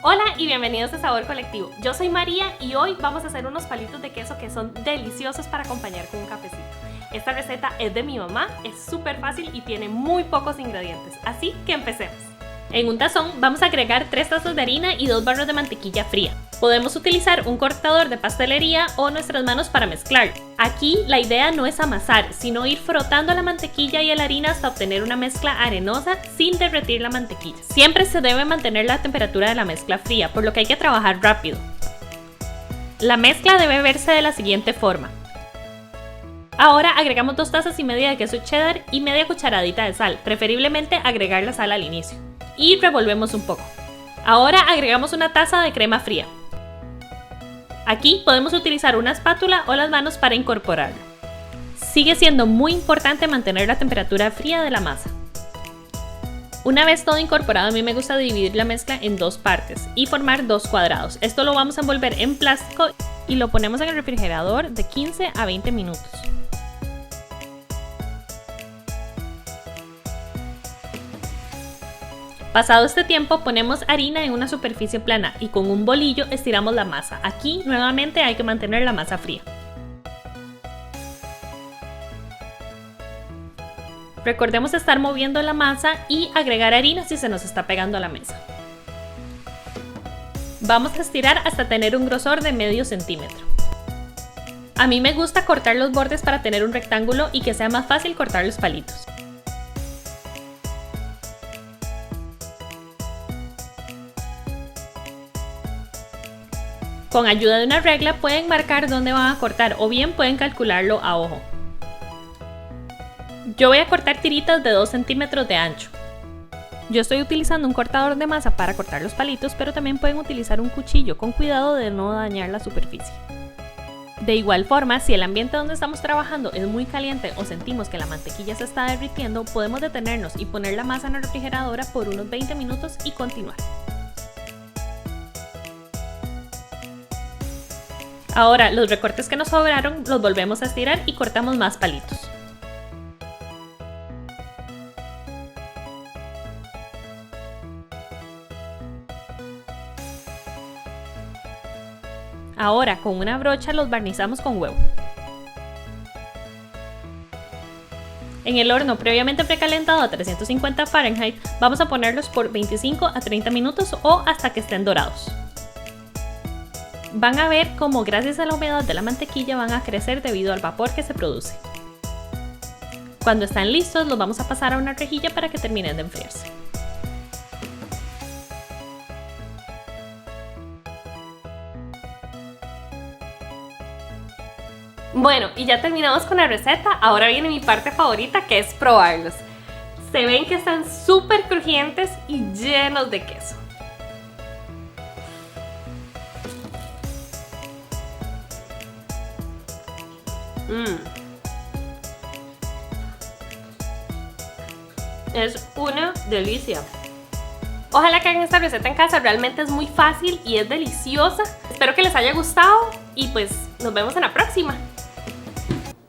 Hola y bienvenidos a Sabor Colectivo. Yo soy María y hoy vamos a hacer unos palitos de queso que son deliciosos para acompañar con un cafecito. Esta receta es de mi mamá, es súper fácil y tiene muy pocos ingredientes, así que empecemos. En un tazón vamos a agregar 3 tazas de harina y 2 barras de mantequilla fría. Podemos utilizar un cortador de pastelería o nuestras manos para mezclar. Aquí la idea no es amasar, sino ir frotando la mantequilla y la harina hasta obtener una mezcla arenosa sin derretir la mantequilla. Siempre se debe mantener la temperatura de la mezcla fría, por lo que hay que trabajar rápido. La mezcla debe verse de la siguiente forma. Ahora agregamos 2 tazas y media de queso cheddar y media cucharadita de sal, preferiblemente agregar la sal al inicio. Y revolvemos un poco. Ahora agregamos una taza de crema fría. Aquí podemos utilizar una espátula o las manos para incorporarlo. Sigue siendo muy importante mantener la temperatura fría de la masa. Una vez todo incorporado, a mí me gusta dividir la mezcla en 2 partes y formar 2 cuadrados. Esto lo vamos a envolver en plástico y lo ponemos en el refrigerador de 15 a 20 minutos. Pasado este tiempo ponemos harina en una superficie plana y con un bolillo estiramos la masa. Aquí nuevamente hay que mantener la masa fría. Recordemos estar moviendo la masa y agregar harina si se nos está pegando a la mesa. Vamos a estirar hasta tener un grosor de medio centímetro. A mí me gusta cortar los bordes para tener un rectángulo y que sea más fácil cortar los palitos. Con ayuda de una regla pueden marcar dónde van a cortar o bien pueden calcularlo a ojo. Yo voy a cortar tiritas de 2 centímetros de ancho. Yo estoy utilizando un cortador de masa para cortar los palitos, pero también pueden utilizar un cuchillo con cuidado de no dañar la superficie. De igual forma, si el ambiente donde estamos trabajando es muy caliente o sentimos que la mantequilla se está derritiendo, podemos detenernos y poner la masa en la refrigeradora por unos 20 minutos y continuar. Ahora los recortes que nos sobraron los volvemos a estirar y cortamos más palitos. Ahora con una brocha los barnizamos con huevo. En el horno previamente precalentado a 350 Fahrenheit vamos a ponerlos por 25 a 30 minutos o hasta que estén dorados. Van a ver cómo gracias a la humedad de la mantequilla van a crecer debido al vapor que se produce. Cuando están listos los vamos a pasar a una rejilla para que terminen de enfriarse. Bueno, y ya terminamos con la receta, ahora viene mi parte favorita que es probarlos. Se ven que están súper crujientes y llenos de queso. Es una delicia. Ojalá que hagan esta receta en casa, realmente es muy fácil y es deliciosa. Espero que les haya gustado y pues nos vemos en la próxima.